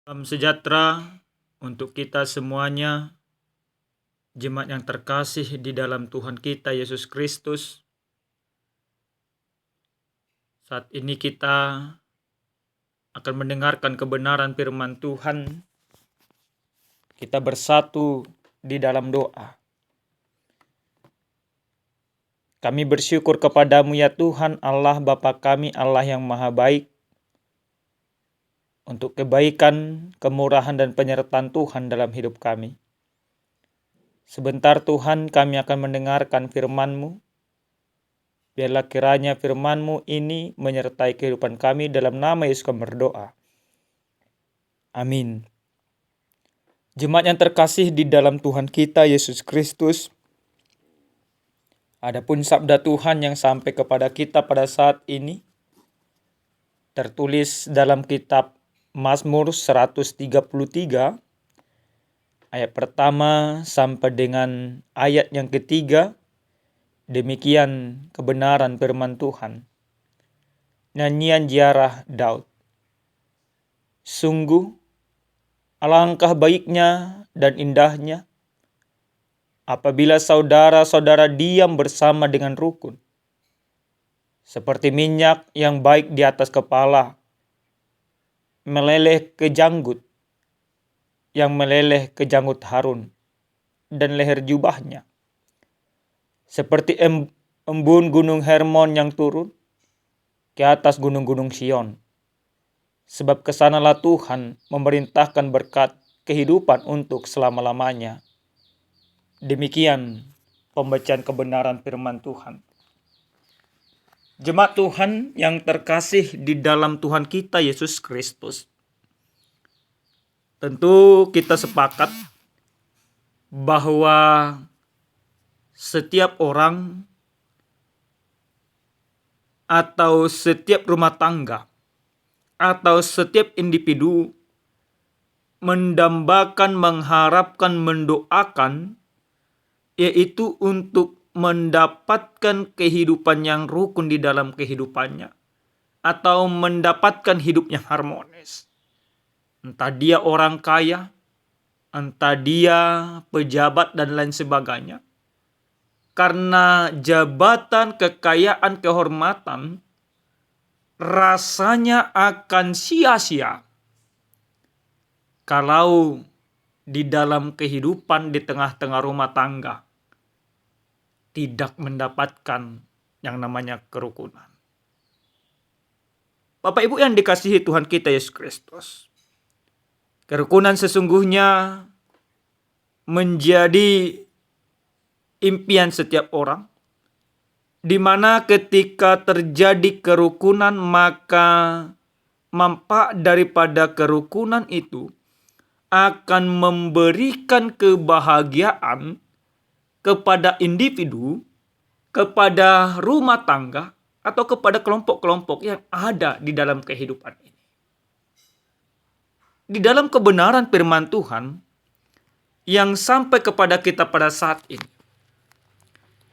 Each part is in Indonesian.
Salam sejahtera untuk kita semuanya, jemaat yang terkasih di dalam Tuhan kita Yesus Kristus. Saat ini kita akan mendengarkan kebenaran firman Tuhan. Kita bersatu di dalam doa. Kami bersyukur kepadamu ya Tuhan Allah Bapa kami, Allah yang maha baik, untuk kebaikan, kemurahan, dan penyertaan Tuhan dalam hidup kami. Sebentar Tuhan kami akan mendengarkan firman-Mu. Biarlah kiranya firman-Mu ini menyertai kehidupan kami, dalam nama Yesus kami berdoa. Amin. Jemaat yang terkasih di dalam Tuhan kita Yesus Kristus, adapun sabda Tuhan yang sampai kepada kita pada saat ini tertulis dalam kitab Mazmur 133 ayat pertama sampai dengan ayat yang ketiga. Demikian kebenaran firman Tuhan. Nyanyian ziarah Daud. Sungguh alangkah baiknya dan indahnya apabila saudara-saudara diam bersama dengan rukun, seperti minyak yang baik di atas kepala, meleleh ke janggut, yang meleleh ke janggut Harun dan leher jubahnya, seperti embun gunung Hermon yang turun ke atas gunung-gunung Sion. Sebab kesanalah Tuhan memerintahkan berkat kehidupan untuk selama-lamanya. Demikian pembacaan kebenaran firman Tuhan. Jemaat Tuhan yang terkasih di dalam Tuhan kita Yesus Kristus. Tentu kita sepakat bahwa setiap orang atau setiap rumah tangga atau setiap individu mendambakan, mengharapkan, mendoakan, yaitu untuk mendapatkan kehidupan yang rukun di dalam kehidupannya, atau mendapatkan hidup yang harmonis. Entah dia orang kaya, entah dia pejabat dan lain sebagainya. Karena jabatan, kekayaan, kehormatan rasanya akan sia-sia kalau di dalam kehidupan di tengah-tengah rumah tangga tidak mendapatkan yang namanya kerukunan. Bapak Ibu yang dikasihi Tuhan kita Yesus Kristus, kerukunan sesungguhnya menjadi impian setiap orang, di mana ketika terjadi kerukunan maka manfaat daripada kerukunan itu akan memberikan kebahagiaan kepada individu, kepada rumah tangga, atau kepada kelompok-kelompok yang ada di dalam kehidupan ini. Di dalam kebenaran firman Tuhan yang sampai kepada kita pada saat ini,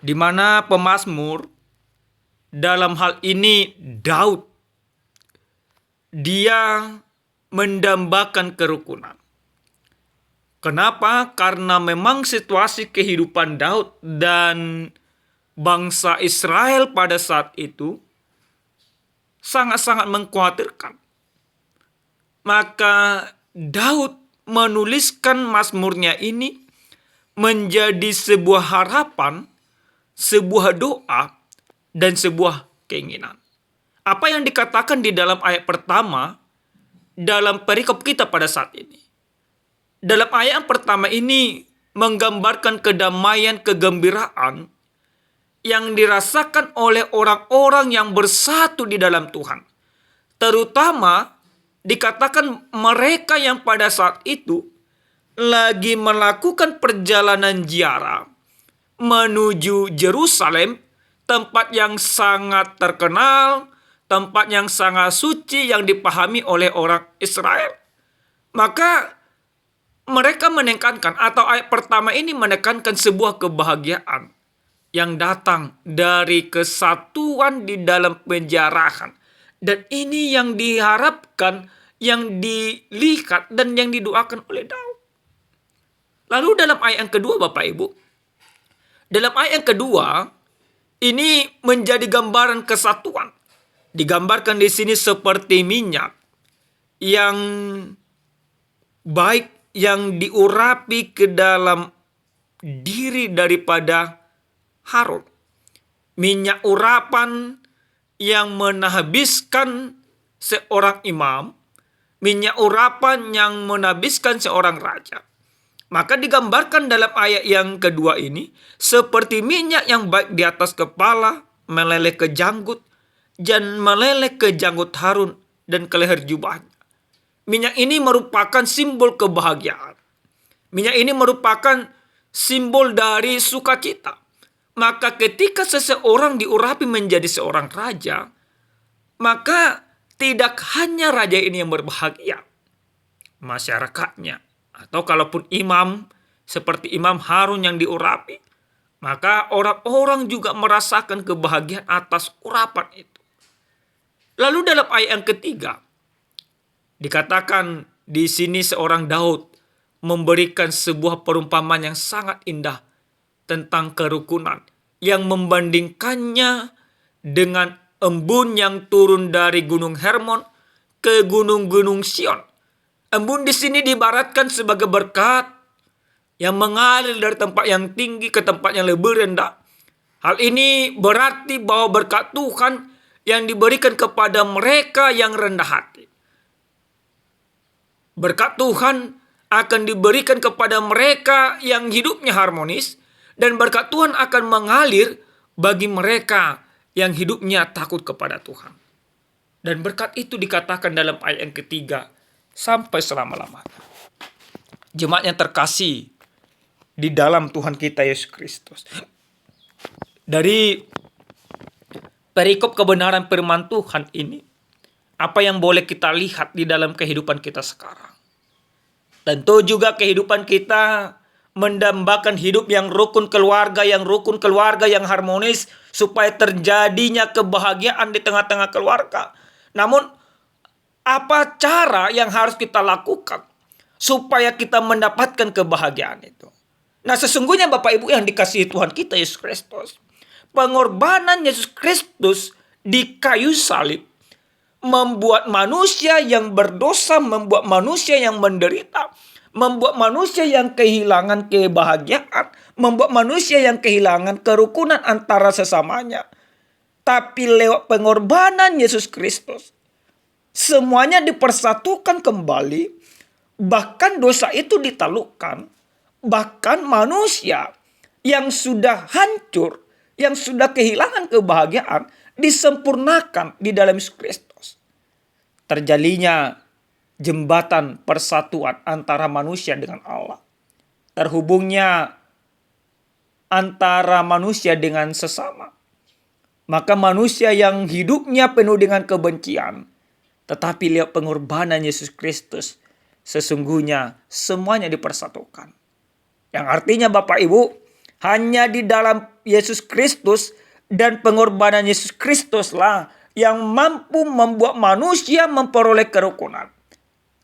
di mana pemazmur dalam hal ini Daud, dia mendambakan kerukunan. Kenapa? Karena memang situasi kehidupan Daud dan bangsa Israel pada saat itu sangat-sangat mengkhawatirkan. Maka Daud menuliskan mazmurnya ini menjadi sebuah harapan, sebuah doa, dan sebuah keinginan. Apa yang dikatakan di dalam ayat pertama dalam perikop kita pada saat ini. Dalam ayat yang pertama ini menggambarkan kedamaian, kegembiraan yang dirasakan oleh orang-orang yang bersatu di dalam Tuhan. Terutama dikatakan mereka yang pada saat itu lagi melakukan perjalanan ziarah menuju Yerusalem, tempat yang sangat terkenal, tempat yang sangat suci yang dipahami oleh orang Israel. Maka mereka menekankan, atau ayat pertama ini menekankan sebuah kebahagiaan yang datang dari kesatuan di dalam penjarahan. Dan ini yang diharapkan, yang dilihat dan yang didoakan oleh Daud. Lalu dalam ayat yang kedua Bapak Ibu, dalam ayat yang kedua ini menjadi gambaran kesatuan. Digambarkan di sini seperti minyak yang baik yang diurapi ke dalam diri daripada Harun. Minyak urapan yang menhabiskan seorang imam, minyak urapan yang menhabiskan seorang raja. Maka digambarkan dalam ayat yang kedua ini seperti minyak yang baik di atas kepala, meleleh ke janggut, dan meleleh ke janggut Harun dan ke leher jubahnya. Minyak ini merupakan simbol kebahagiaan. Minyak ini merupakan simbol dari sukacita. Maka ketika seseorang diurapi menjadi seorang raja, maka tidak hanya raja ini yang berbahagia, masyarakatnya, atau kalaupun imam seperti Imam Harun yang diurapi, maka orang-orang juga merasakan kebahagiaan atas urapan itu. Lalu dalam ayat yang ketiga dikatakan di sini seorang Daud memberikan sebuah perumpamaan yang sangat indah tentang kerukunan yang membandingkannya dengan embun yang turun dari Gunung Hermon ke gunung-gunung Sion. Embun di sini diibaratkan sebagai berkat yang mengalir dari tempat yang tinggi ke tempat yang lebih rendah. Hal ini berarti bahwa berkat Tuhan yang diberikan kepada mereka yang rendah hati. Berkat Tuhan akan diberikan kepada mereka yang hidupnya harmonis, dan berkat Tuhan akan mengalir bagi mereka yang hidupnya takut kepada Tuhan. Dan berkat itu dikatakan dalam ayat yang ketiga, sampai selama-lamanya. Jemaat yang terkasih di dalam Tuhan kita Yesus Kristus. Dari perikop kebenaran firman Tuhan ini, apa yang boleh kita lihat di dalam kehidupan kita sekarang? Tentu juga kehidupan kita mendambakan hidup yang rukun keluarga, yang harmonis, supaya terjadinya kebahagiaan di tengah-tengah keluarga. Namun, apa cara yang harus kita lakukan supaya kita mendapatkan kebahagiaan itu? Nah, sesungguhnya Bapak Ibu yang dikasihi Tuhan kita Yesus Kristus, pengorbanan Yesus Kristus di kayu salib membuat manusia yang berdosa, membuat manusia yang menderita, membuat manusia yang kehilangan kebahagiaan, membuat manusia yang kehilangan kerukunan antara sesamanya. Tapi lewat pengorbanan Yesus Kristus, semuanya dipersatukan kembali, bahkan dosa itu ditaklukkan, bahkan manusia yang sudah hancur, yang sudah kehilangan kebahagiaan, disempurnakan di dalam Yesus Kristus. Terjadinya jembatan persatuan antara manusia dengan Allah. Terhubungnya antara manusia dengan sesama. Maka manusia yang hidupnya penuh dengan kebencian, tetapi lihat pengorbanan Yesus Kristus, sesungguhnya semuanya dipersatukan. Yang artinya Bapak Ibu, hanya di dalam Yesus Kristus dan pengorbanan Yesus Kristuslah yang mampu membuat manusia memperoleh kerukunan.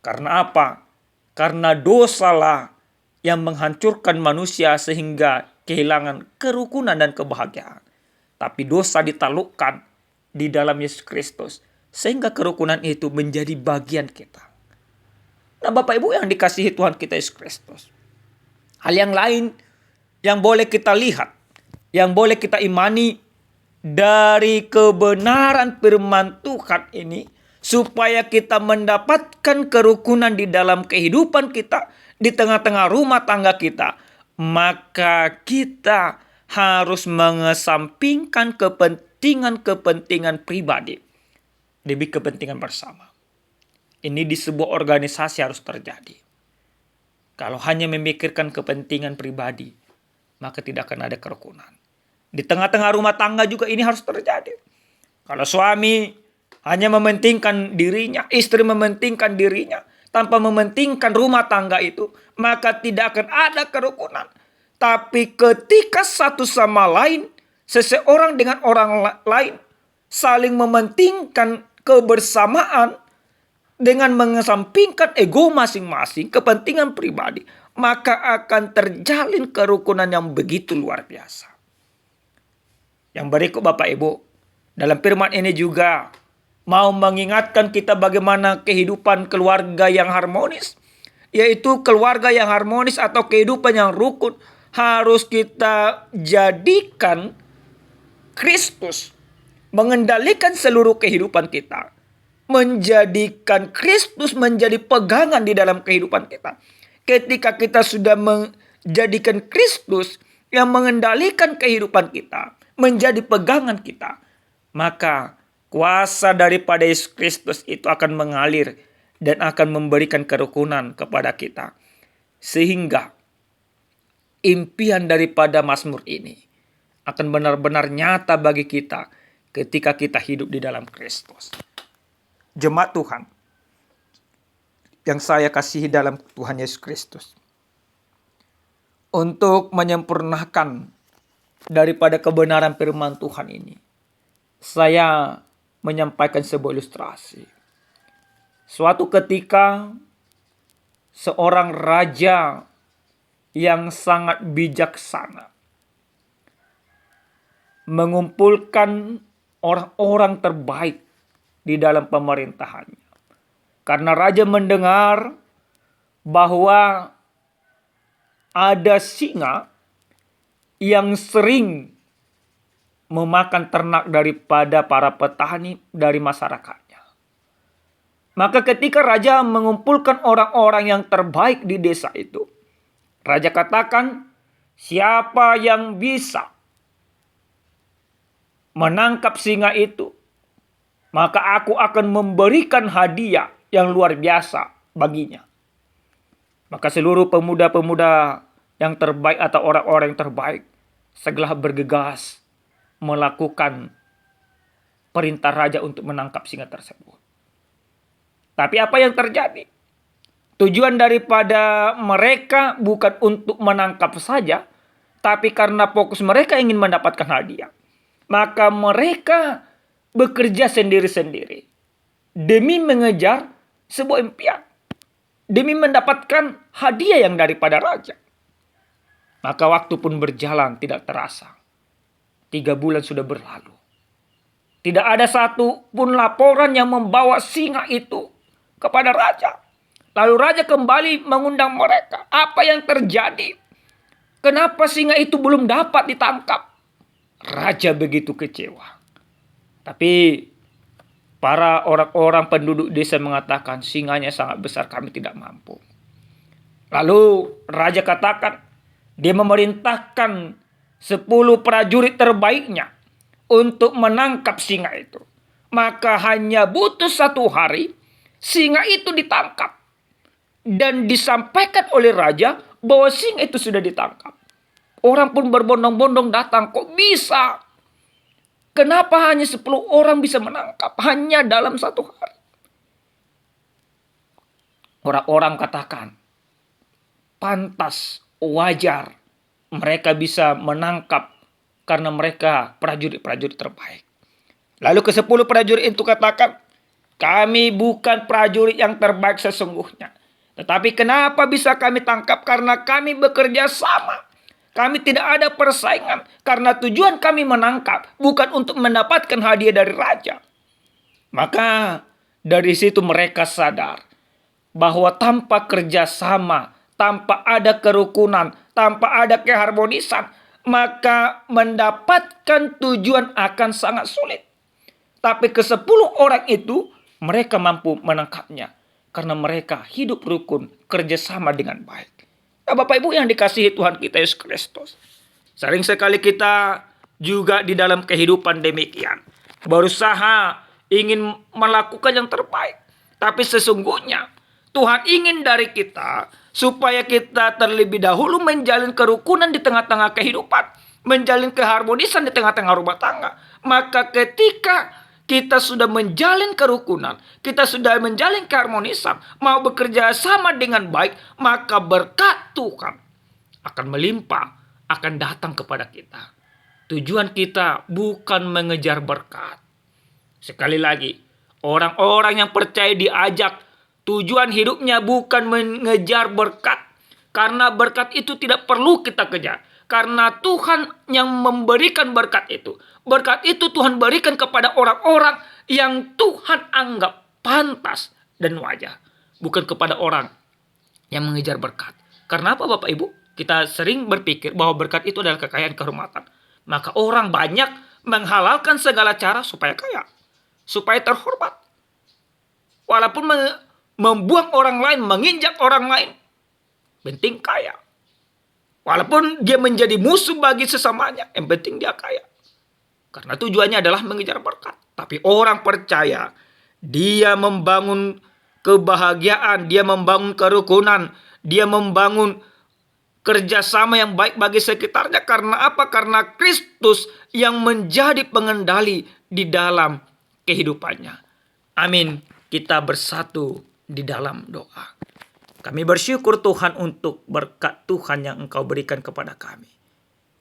Karena apa? Karena dosalah yang menghancurkan manusia sehingga kehilangan kerukunan dan kebahagiaan. Tapi dosa ditaklukkan di dalam Yesus Kristus, sehingga kerukunan itu menjadi bagian kita. Nah Bapak Ibu yang dikasihi Tuhan kita Yesus Kristus, hal yang lain yang boleh kita lihat, yang boleh kita imani dari kebenaran firman Tuhan ini, supaya kita mendapatkan kerukunan di dalam kehidupan kita, di tengah-tengah rumah tangga kita, maka kita harus mengesampingkan kepentingan pribadi demi kepentingan bersama. Ini di sebuah organisasi harus terjadi. Kalau hanya memikirkan kepentingan pribadi, maka tidak akan ada kerukunan. Di tengah-tengah rumah tangga juga ini harus terjadi. Kalau suami hanya mementingkan dirinya, istri mementingkan dirinya, tanpa mementingkan rumah tangga itu, maka tidak akan ada kerukunan. Tapi ketika satu sama lain, seseorang dengan orang lain saling mementingkan kebersamaan dengan mengesampingkan ego masing-masing, kepentingan pribadi, maka akan terjalin kerukunan yang begitu luar biasa. Yang berikut Bapak Ibu, dalam firman ini juga mau mengingatkan kita bagaimana kehidupan keluarga yang harmonis, yaitu keluarga yang harmonis atau kehidupan yang rukun harus kita jadikan Kristus mengendalikan seluruh kehidupan kita. Menjadikan Kristus menjadi pegangan di dalam kehidupan kita. Ketika kita sudah menjadikan Kristus yang mengendalikan kehidupan kita, menjadi pegangan kita, maka kuasa daripada Yesus Kristus itu akan mengalir dan akan memberikan kerukunan kepada kita. Sehingga impian daripada Mazmur ini akan benar-benar nyata bagi kita ketika kita hidup di dalam Kristus. Jemaat Tuhan yang saya kasihi dalam Tuhan Yesus Kristus, untuk menyempurnakan daripada kebenaran firman Tuhan ini, saya menyampaikan sebuah ilustrasi. Suatu ketika seorang raja yang sangat bijaksana mengumpulkan orang-orang terbaik di dalam pemerintahannya. Karena raja mendengar bahwa ada singa yang sering memakan ternak daripada para petani dari masyarakatnya. Maka ketika raja mengumpulkan orang-orang yang terbaik di desa itu, raja katakan, siapa yang bisa menangkap singa itu, maka aku akan memberikan hadiah yang luar biasa baginya. Maka seluruh pemuda-pemuda yang terbaik atau orang-orang yang terbaik segera bergegas melakukan perintah raja untuk menangkap singa tersebut. Tapi apa yang terjadi? Tujuan daripada mereka bukan untuk menangkap saja, tapi karena fokus mereka ingin mendapatkan hadiah. Maka mereka bekerja sendiri-sendiri demi mengejar sebuah impian, demi mendapatkan hadiah yang daripada raja. Maka waktu pun berjalan tidak terasa. 3 bulan sudah berlalu. Tidak ada satu pun laporan yang membawa singa itu kepada raja. Lalu raja kembali mengundang mereka. Apa yang terjadi? Kenapa singa itu belum dapat ditangkap? Raja begitu kecewa. Tapi para orang-orang penduduk desa mengatakan singanya sangat besar, kami tidak mampu. Lalu raja katakan, dia memerintahkan 10 prajurit terbaiknya untuk menangkap singa itu. Maka hanya butuh 1 hari, singa itu ditangkap. Dan disampaikan oleh raja bahwa singa itu sudah ditangkap. Orang pun berbondong-bondong datang, kok bisa? Kenapa hanya 10 orang bisa menangkap? Hanya dalam 1 hari. Orang-orang katakan, pantas, wajar mereka bisa menangkap karena mereka prajurit-prajurit terbaik. Lalu ke-10 prajurit itu katakan, kami bukan prajurit yang terbaik sesungguhnya. Tetapi kenapa bisa kami tangkap? Karena kami bekerja sama. Kami tidak ada persaingan. Karena tujuan kami menangkap bukan untuk mendapatkan hadiah dari raja. Maka dari situ mereka sadar bahwa tanpa kerjasama, tanpa ada kerukunan, tanpa ada keharmonisan, maka mendapatkan tujuan akan sangat sulit. Tapi ke-10 orang itu mereka mampu menangkapnya. Karena mereka hidup rukun, kerjasama dengan baik. Nah, Bapak Ibu yang dikasihi Tuhan kita Yesus Kristus. Sering sekali kita juga di dalam kehidupan demikian. Berusaha ingin melakukan yang terbaik. Tapi sesungguhnya Tuhan ingin dari kita supaya kita terlebih dahulu menjalin kerukunan di tengah-tengah kehidupan. Menjalin keharmonisan di tengah-tengah rumah tangga. Maka ketika kita sudah menjalin kerukunan, kita sudah menjalin keharmonisan, mau bekerja sama dengan baik, maka berkat Tuhan akan melimpah, akan datang kepada kita. Tujuan kita bukan mengejar berkat. Sekali lagi, orang-orang yang percaya diajak Tujuan hidupnya bukan mengejar berkat. Karena berkat itu tidak perlu kita kejar. Karena Tuhan yang memberikan berkat itu. Berkat itu Tuhan berikan kepada orang-orang yang Tuhan anggap pantas dan wajar. Bukan kepada orang yang mengejar berkat. Karena apa Bapak Ibu? Kita sering berpikir bahwa berkat itu adalah kekayaan kehormatan. Maka orang banyak menghalalkan segala cara supaya kaya. Supaya terhormat. Walaupun membuang orang lain, menginjak orang lain. Penting kaya. Walaupun dia menjadi musuh bagi sesamanya, yang penting dia kaya. Karena tujuannya adalah mengejar berkat. Tapi orang percaya, dia membangun kebahagiaan, dia membangun kerukunan, dia membangun kerjasama yang baik bagi sekitarnya. Karena apa? Karena Kristus yang menjadi pengendali di dalam kehidupannya. Amin. Kita bersatu di dalam doa. Kami bersyukur Tuhan untuk berkat Tuhan yang Engkau berikan kepada kami.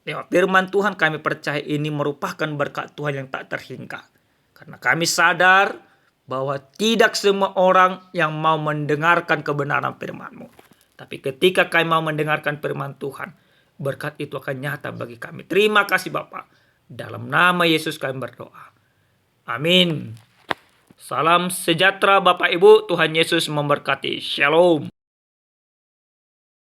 Lewat firman Tuhan kami percaya ini merupakan berkat Tuhan yang tak terhingga. Karena kami sadar bahwa tidak semua orang yang mau mendengarkan kebenaran firman-Mu. Tapi ketika kami mau mendengarkan firman Tuhan, berkat itu akan nyata bagi kami. Terima kasih Bapa. Dalam nama Yesus kami berdoa. Amin. Salam sejahtera Bapak Ibu. Tuhan Yesus memberkati. Shalom.